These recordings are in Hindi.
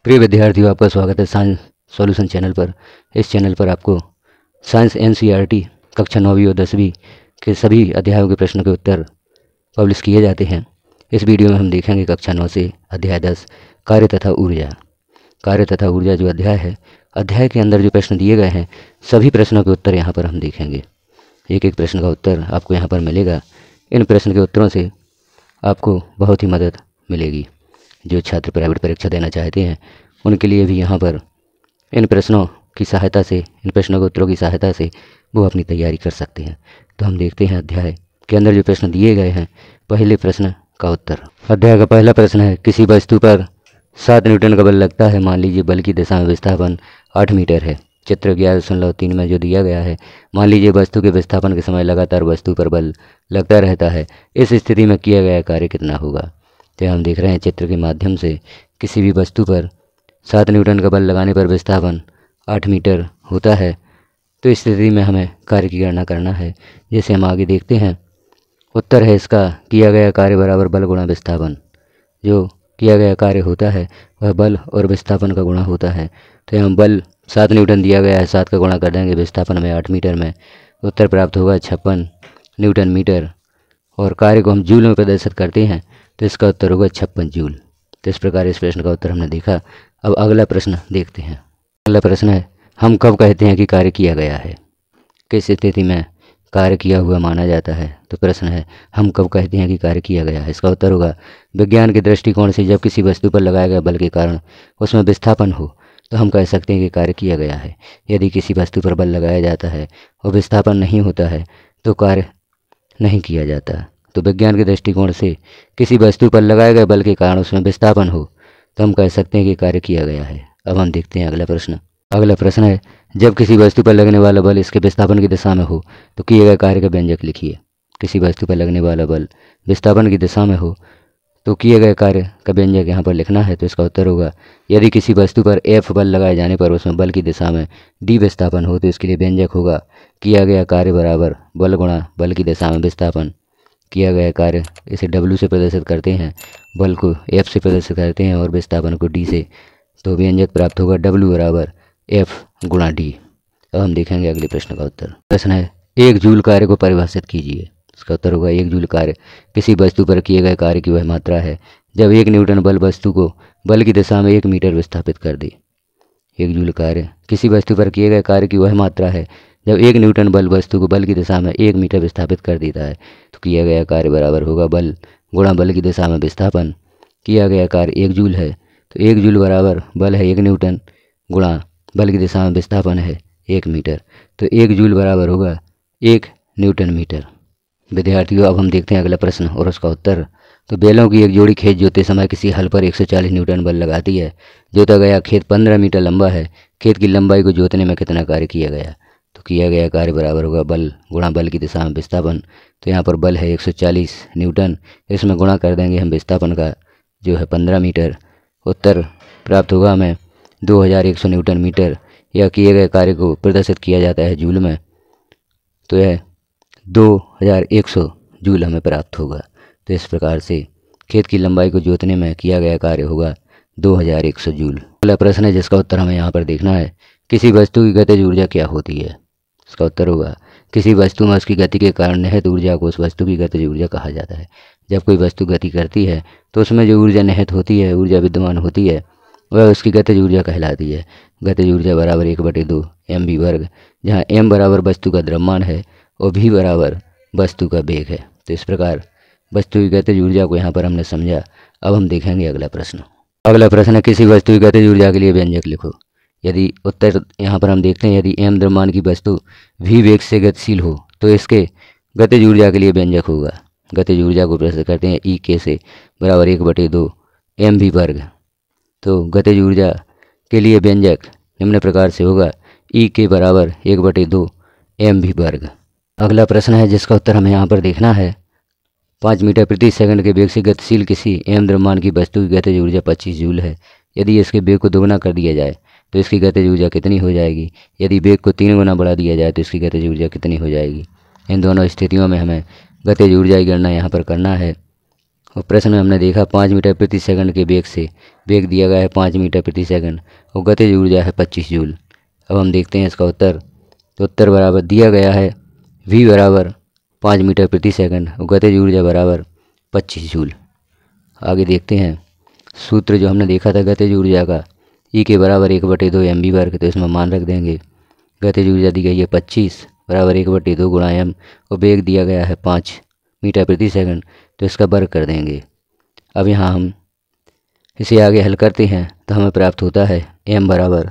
प्रिय विद्यार्थियों, आपका स्वागत है साइंस सॉल्यूशन चैनल पर। इस चैनल पर आपको साइंस एनसीईआरटी कक्षा 9वीं और 10वीं के सभी अध्यायों के प्रश्नों के उत्तर पब्लिश किए जाते हैं। इस वीडियो में हम देखेंगे कक्षा 9 से अध्याय 10 कार्य तथा ऊर्जा। कार्य तथा ऊर्जा जो अध्याय है, अध्याय के अंदर जो प्रश्न दिए गए हैं सभी प्रश्नों के उत्तर यहाँ पर हम देखेंगे। एक एक प्रश्न का उत्तर आपको यहाँ पर मिलेगा। इन प्रश्न के उत्तरों से आपको बहुत ही मदद मिलेगी। जो छात्र प्राइवेट परीक्षा देना चाहते हैं उनके लिए भी यहाँ पर इन प्रश्नों की सहायता से, इन प्रश्नों के उत्तरों की सहायता से वो अपनी तैयारी कर सकते हैं। तो हम देखते हैं अध्याय के अंदर जो प्रश्न दिए गए हैं। पहले प्रश्न का उत्तर। अध्याय का पहला प्रश्न है, किसी वस्तु पर 7 न्यूटन का बल लगता है। मान लीजिए बल की दिशा में विस्थापन 8 मीटर है। चित्र 11.3 में जो दिया गया है, मान लीजिए वस्तु के विस्थापन के समय लगातार वस्तु पर बल लगता रहता है। इस स्थिति में किया गया कार्य कितना होगा। तो हम देख रहे हैं चित्र के माध्यम से, किसी भी वस्तु पर 7 न्यूटन का बल लगाने पर विस्थापन 8 मीटर होता है। तो इस स्थिति में हमें कार्य की गणना करना है। जैसे हम आगे देखते हैं, उत्तर है इसका किया गया कार्य बराबर बल गुणा विस्थापन। जो किया गया कार्य होता है वह बल और विस्थापन का गुणा होता है। तो हम बल 7 न्यूटन दिया गया है, 7 का गुणा कर देंगे विस्थापन में 8 मीटर में, उत्तर प्राप्त होगा 56 न्यूटन मीटर। और कार्य को हम जूल में प्रदर्शित करते हैं तो इसका उत्तर होगा 56 जूल। तो इस प्रकार इस प्रश्न का उत्तर हमने देखा। अब अगला प्रश्न देखते हैं। अगला प्रश्न है, हम कब कहते हैं कि कार्य किया गया है। किस स्थिति में कार्य किया हुआ माना जाता है। तो प्रश्न है, हम कब कहते हैं कि कार्य किया गया है। इसका उत्तर होगा विज्ञान के दृष्टिकोण से जब किसी वस्तु पर लगाया गया बल के कारण उसमें विस्थापन हो तो हम कह सकते हैं कि कार्य किया गया है। यदि किसी वस्तु पर बल लगाया जाता है और विस्थापन नहीं होता है तो कार्य नहीं किया जाता। तो विज्ञान के दृष्टिकोण से किसी वस्तु पर लगाए गए बल के कारण उसमें विस्थापन हो तो हम कह सकते हैं कि कार्य किया गया है। अब हम देखते हैं अगला प्रश्न। अगला प्रश्न है, जब किसी वस्तु पर लगने वाला बल इसके विस्थापन की दिशा में हो तो किए गए कार्य का व्यंजक लिखिए। किसी वस्तु पर लगने वाला बल विस्थापन की दिशा में हो तो किए गए कार्य का व्यंजक यहाँ पर लिखना है। तो इसका उत्तर होगा, यदि किसी वस्तु पर F बल लगाए जाने पर उसमें बल की दिशा में D विस्थापन हो तो इसके लिए व्यंजक होगा किया गया कार्य बराबर बल गुणा बल की दिशा में विस्थापन। किया गया कार्य इसे W से प्रदर्शित करते हैं, बल को F से प्रदर्शित करते हैं और विस्थापन को D से। तो व्यंजक प्राप्त होगा W बराबर F गुणा D। अब हम देखेंगे अगले प्रश्न का उत्तर। प्रश्न है, 1 जूल कार्य को परिभाषित कीजिए। इसका उत्तर होगा 1 जूल कार्य किसी वस्तु पर किए गए कार्य की वह मात्रा है जब 1 न्यूटन बल वस्तु को बल की दिशा में 1 मीटर विस्थापित कर दे। 1 जूल कार्य किसी वस्तु पर किए गए कार्य की वह मात्रा है जब 1 न्यूटन बल वस्तु को बल की दिशा में 1 मीटर विस्थापित कर देता है। तो किया गया कार्य बराबर होगा बल गुणा बल की दिशा में विस्थापन। किया गया कार्य 1 जूल है तो 1 जूल बराबर बल है 1 न्यूटन गुणा बल की दिशा में विस्थापन है 1 मीटर। तो 1 जूल बराबर होगा 1 न्यूटन मीटर। विद्यार्थियों, अब हम देखते हैं अगला प्रश्न और उसका उत्तर। तो बैलों की एक जोड़ी खेत जोतते समय किसी हल पर 140 न्यूटन बल लगाती है। जोता गया खेत 15 मीटर लंबा है। खेत की लंबाई को जोतने में कितना कार्य किया गया। तो किया गया कार्य बराबर होगा बल गुणा बल की दिशा में विस्थापन। तो यहाँ पर बल है 140 न्यूटन, इसमें गुणा कर देंगे हम विस्थापन का जो है 15 मीटर। उत्तर प्राप्त होगा हमें 2100 न्यूटन मीटर। यह किए गए कार्य को प्रदर्शित किया जाता है जूल में, तो यह 2100 जूल हमें प्राप्त होगा। तो इस प्रकार से खेत की लंबाई को जोतने में किया गया कार्य होगा 2100 जूल। अगला प्रश्न है जिसका उत्तर हमें यहाँ पर देखना है, किसी वस्तु की गतिज ऊर्जा क्या होती है। इसका उत्तर होगा, किसी वस्तु में उसकी गति के कारण निहित ऊर्जा को उस वस्तु की गतिज ऊर्जा कहा जाता है। जब कोई वस्तु गति करती है तो उसमें जो ऊर्जा निहित होती है, ऊर्जा विद्यमान होती है, वह उसकी गतिज ऊर्जा कहलाती है। गतिज ऊर्जा बराबर 1/2 mv वर्ग, जहाँ m बराबर वस्तु का द्रव्यमान है और v बराबर वस्तु का वेग है। तो इस प्रकार वस्तु की गतिज ऊर्जा को यहाँ पर हमने समझा। अब हम देखेंगे अगला प्रश्न। अगला प्रश्न है, किसी वस्तु की गतिज ऊर्जा के लिए व्यंजक लिखो। यदि उत्तर यहाँ पर हम देखते हैं, यदि m द्रव्यमान की वस्तु v वेग से गतिशील हो तो इसके गतिज ऊर्जा के लिए व्यंजक होगा। गतिज ऊर्जा को प्रस्तुत करते हैं E से बराबर 1/2 mv वर्ग। तो गतिज ऊर्जा के लिए व्यंजक निम्न प्रकार से होगा E बराबर 1/2 mv वर्ग। अगला प्रश्न है जिसका उत्तर हमें यहाँ पर देखना है, 5 मीटर प्रति सेकंड के वेग से गतिशील किसी m द्रव्यमान की वस्तु की गतिज ऊर्जा 25 जूल है। यदि इसके वेग को दोगुना कर दिया जाए तो इसकी गतिज ऊर्जा कितनी हो जाएगी। यदि वेग को 3 गुना बढ़ा दिया जाए तो इसकी गतिज ऊर्जा कितनी हो जाएगी। इन दोनों स्थितियों में हमें गतिज ऊर्जा की गणना यहाँ पर करना है और प्रश्न में हमने देखा 5 मीटर प्रति सेकंड के वेग से वेग दिया गया है 5 मीटर प्रति सेकंड और गतिज ऊर्जा है 25 जूल। अब हम देखते हैं इसका उत्तर। तो उत्तर बराबर दिया गया है v बराबर 5 मीटर प्रति सेकंड और गतिज ऊर्जा बराबर 25 जूल। आगे देखते हैं सूत्र जो हमने देखा था गतिज ऊर्जा का, E के बराबर 1/2 mv वर्ग। तो इसमें मान रख देंगे। गतिज ऊर्जा दी गई है 25 बराबर 1/2 गुणा m और वेग दिया गया है 5 मीटर प्रति सेकंड, तो इसका वर्ग कर देंगे। अब यहाँ हम इसे आगे हल करते हैं तो हमें प्राप्त होता है m बराबर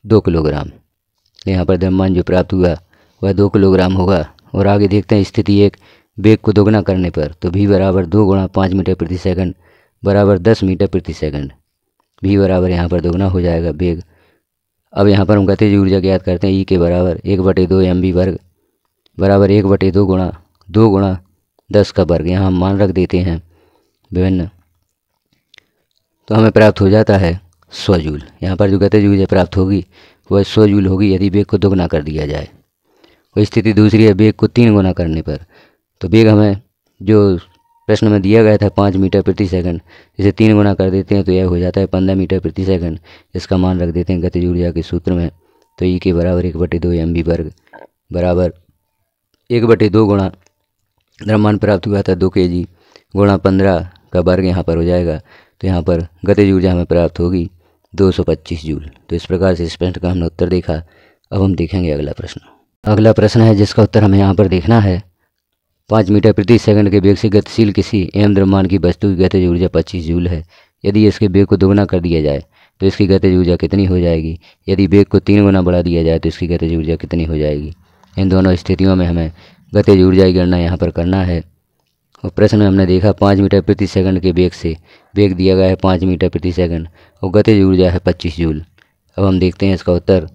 2 किलोग्राम। यहाँ पर द्रव्यमान जो प्राप्त हुआ वह 2 किलोग्राम होगा। और आगे देखते हैं स्थिति 1, वेग को दोगुना करने पर। तो v बराबर 2 गुणा 5 मीटर प्रति सेकंड बराबर 10 मीटर प्रति सेकंड। v बराबर यहाँ पर दोगुना हो जाएगा वेग। अब यहाँ पर हम गतिज ऊर्जा ज्ञात करते हैं। E के बराबर 1/2 mv वर्ग बराबर 1/2 गुणा 2 गुणा 10 का वर्ग। यहाँ हम मान रख देते हैं विभिन्न, तो हमें प्राप्त हो जाता है 100 जूल। यहाँ पर जो गतिज ऊर्जा प्राप्त होगी वह 100 जूल होगी यदि वेग को दोगुना कर दिया जाए। और स्थिति दूसरी है वेग को 3 गुना करने पर। तो वेग हमें जो प्रश्न में दिया गया था 5 मीटर प्रति सेकंड, इसे 3 गुना कर देते हैं तो यह हो जाता है 15 मीटर प्रति सेकंड। इसका मान रख देते हैं गतिज ऊर्जा के सूत्र में। तो E के बराबर 1/2 mv वर्ग बराबर 1/2 गुणा द्रव्यमान प्राप्त हुआ था 2 kg गुणा 15 का वर्ग यहाँ पर हो जाएगा। तो यहाँ पर गतिज ऊर्जा हमें प्राप्त होगी 225 जूल। तो इस प्रकार से इस प्रश्न का हमने उत्तर देखा। अब हम देखेंगे अगला प्रश्न। अगला प्रश्न है जिसका उत्तर हमें यहाँ पर देखना है। 5 मीटर प्रति सेकंड के वेग से गतिशील किसी एम द्रव्यमान की वस्तु की गतिज ऊर्जा 25 जूल है। यदि इसके वेग को दोगुना कर दिया जाए तो इसकी गतिज ऊर्जा कितनी हो जाएगी। यदि वेग को 3 गुना बढ़ा दिया जाए तो इसकी गतिज ऊर्जा कितनी हो जाएगी। इन दोनों स्थितियों में हमें गतिज ऊर्जा की गणना यहाँ पर करना है। और प्रश्न में हमने देखा 5 मीटर प्रति सेकंड के वेग से वेग दिया गया है 5 मीटर प्रति सेकंड और गतिज ऊर्जा है 25 जूल। अब हम देखते हैं इसका उत्तर।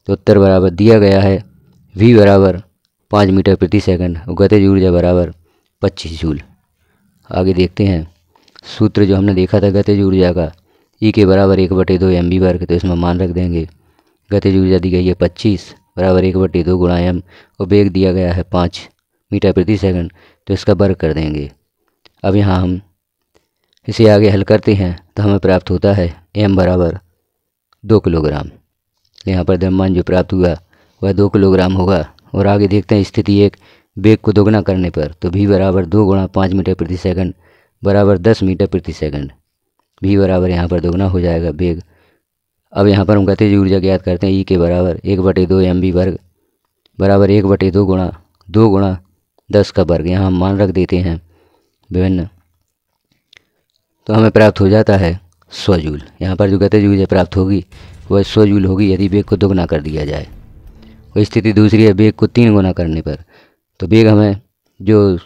तो उत्तर बराबर दिया गया है v बराबर 5 मीटर प्रति सेकंड और गतिज ऊर्जा बराबर 25 जूल। आगे देखते हैं सूत्र जो हमने देखा था गतिज ऊर्जा का, E के बराबर 1/2 mv वर्ग। तो इसमें मान रख देंगे। गतिज ऊर्जा दी गई है 25 बराबर 1/2 गुणा m और वेग दिया गया है 5 मीटर प्रति सेकंड, तो इसका वर्ग कर देंगे। अब यहाँ हम इसे आगे हल करते हैं तो हमें प्राप्त होता है m बराबर 2 किलोग्राम। यहाँ पर द्रव्यमान जो प्राप्त हुआ वह 2 किलोग्राम होगा। और आगे देखते हैं स्थिति 1, वेग को दोगुना करने पर। तो v बराबर 2 गुणा 5 मीटर प्रति सेकंड बराबर 10 मीटर प्रति सेकंड। v बराबर यहाँ पर दोगुना हो जाएगा वेग। अब यहाँ पर हम गतिज ऊर्जा ज्ञात करते हैं। E के बराबर 1/2 mv वर्ग बराबर 1/2 गुणा 2 गुणा 10 का वर्ग। यहाँ हम मान रख देते हैं विभिन्न, तो हमें प्राप्त हो जाता है 100 जूल। यहाँ पर जो गतिज ऊर्जा प्राप्त होगी वह 100 जूल होगी यदि वेग को दोगुना कर दिया जाए। और स्थिति दूसरी है वेग को 3 गुना करने पर। तो वेग हमें जो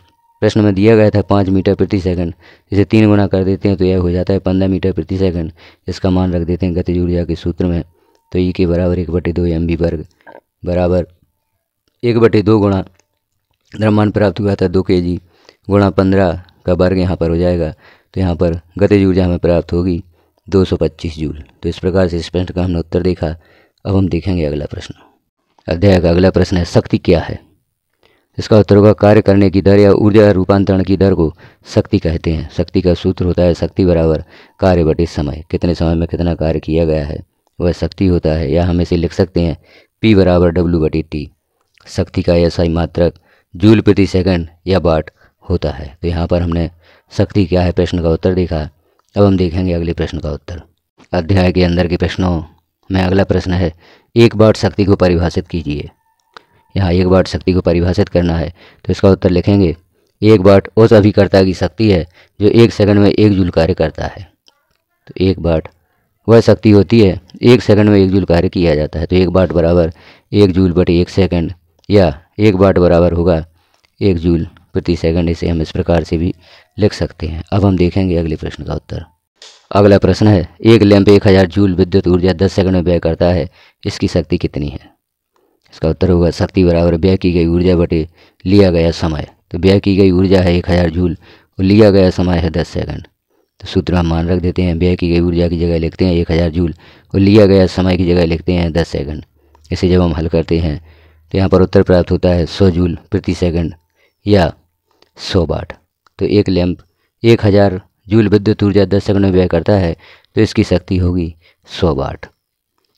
प्रश्न में दिया गया था 5 मीटर प्रति सेकंड, इसे 3 गुना कर देते हैं तो यह हो जाता है 15 मीटर प्रति सेकंड। इसका मान रख देते हैं गतिज ऊर्जा के सूत्र में। तो E के बराबर 1/2 mv वर्ग बराबर 1/2 गुणा द्रव्यमान प्राप्त हुआ था 2 kg गुणा 15 का वर्ग यहाँ पर हो जाएगा। तो यहाँ पर गतिज ऊर्जा हमें प्राप्त होगी 225 जूल। तो इस प्रकार से इस प्रश्न का हमने उत्तर देखा। अब हम देखेंगे अगला प्रश्न। अध्याय का अगला प्रश्न है शक्ति क्या है। इसका उत्तर होगा कार्य करने की दर या ऊर्जा रूपांतरण की दर को शक्ति कहते हैं। शक्ति का सूत्र होता है शक्ति बराबर कार्य बटे समय। कितने समय में कितना कार्य किया गया है वह शक्ति होता है। या हम इसे लिख सकते हैं P बराबर W/T। शक्ति का SI मात्रक जूल प्रति सेकंड या वाट होता है। तो यहाँ पर हमने शक्ति क्या है प्रश्न का उत्तर देखा। अब हम देखेंगे अगले प्रश्न का उत्तर। अध्याय के अंदर के प्रश्नों में अगला प्रश्न है 1 वाट शक्ति को परिभाषित कीजिए। यहाँ 1 वाट शक्ति को परिभाषित करना है तो इसका उत्तर लिखेंगे 1 वाट उस अभिकर्ता की शक्ति है जो 1 सेकंड में 1 जूल कार्य करता है। तो 1 वाट वह शक्ति होती है 1 सेकंड में 1 जूल कार्य किया जाता है। तो 1 वाट बराबर 1 जूल बटे 1 सेकंड या 1 वाट बराबर होगा 1 जूल प्रति सेकंड। इसे हम इस प्रकार से भी लिख सकते हैं। अब हम देखेंगे अगले प्रश्न का उत्तर। अगला प्रश्न है एक लैंप 1000 जूल विद्युत ऊर्जा 10 सेकंड में व्यय करता है, इसकी शक्ति कितनी है। इसका उत्तर होगा शक्ति बराबर व्यय की गई ऊर्जा बटे लिया गया समय। तो व्यय की गई ऊर्जा है 1000 जूल और लिया गया समय है 10 सेकंड। तो सूत्र हम मान रख देते हैं। व्यय की गई ऊर्जा की जगह लिखते हैं 1000 जूल और लिया गया समय की जगह लिखते हैं 10 सेकंड। इसे जब हम हल करते हैं तो यहाँ पर उत्तर प्राप्त होता है 100 जूल प्रति सेकंड या 100 वाट। तो एक लैंप 1000 जूल विद्युत ऊर्जा 10 सेकंड में व्यय करता है तो इसकी शक्ति होगी 100 वाट।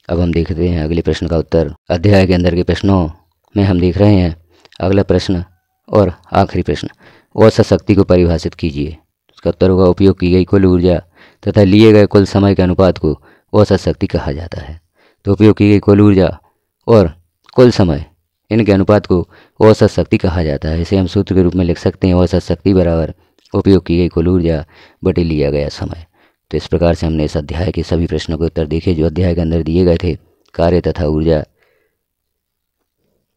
अब हम देखते हैं अगले प्रश्न का उत्तर। अध्याय के अंदर के प्रश्नों में हम देख रहे हैं अगला प्रश्न और आखिरी प्रश्न, औसत शक्ति को परिभाषित कीजिए। इसका उत्तर होगा उपयोग की गई कुल ऊर्जा तथा लिए गए कुल समय के अनुपात को औसत शक्ति कहा जाता है। तो उपयोग की गई कुल ऊर्जा और कुल समय, इनके अनुपात को औसत शक्ति कहा जाता है। इसे हम सूत्र के रूप में लिख सकते हैं, औसत शक्ति बराबर उपयोग की गई कुल ऊर्जा बटे लिया गया समय। तो इस प्रकार से हमने इस अध्याय के सभी प्रश्नों के उत्तर देखे जो अध्याय के अंदर दिए गए थे। कार्य तथा ऊर्जा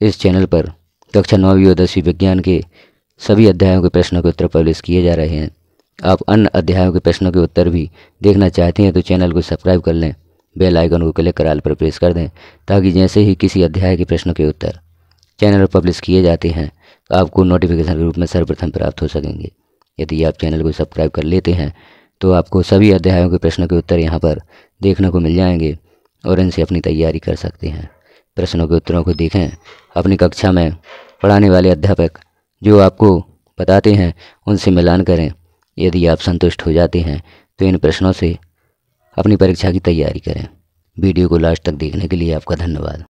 इस चैनल पर कक्षा 9वीं और 10वीं विज्ञान के सभी अध्यायों के प्रश्नों के उत्तर पब्लिश किए जा रहे हैं। आप अन्य अध्यायों के प्रश्नों के उत्तर भी देखना चाहते हैं तो चैनल को सब्सक्राइब कर लें, बेल आइकन को क्लिक कर ऑल पर प्रेस कर दें, ताकि जैसे ही किसी अध्याय के प्रश्नों के उत्तर चैनल पर पब्लिश किए जाते हैं तो आपको नोटिफिकेशन के रूप में सर्वप्रथम प्राप्त हो सकेंगे। यदि आप चैनल को सब्सक्राइब कर लेते हैं तो आपको सभी अध्यायों के प्रश्नों के उत्तर यहाँ पर देखने को मिल जाएंगे और इनसे अपनी तैयारी कर सकते हैं। प्रश्नों के उत्तरों को देखें, अपनी कक्षा में पढ़ाने वाले अध्यापक जो आपको बताते हैं उनसे मिलान करें। यदि आप संतुष्ट हो जाते हैं तो इन प्रश्नों से अपनी परीक्षा की तैयारी करें। वीडियो को लास्ट तक देखने के लिए आपका धन्यवाद।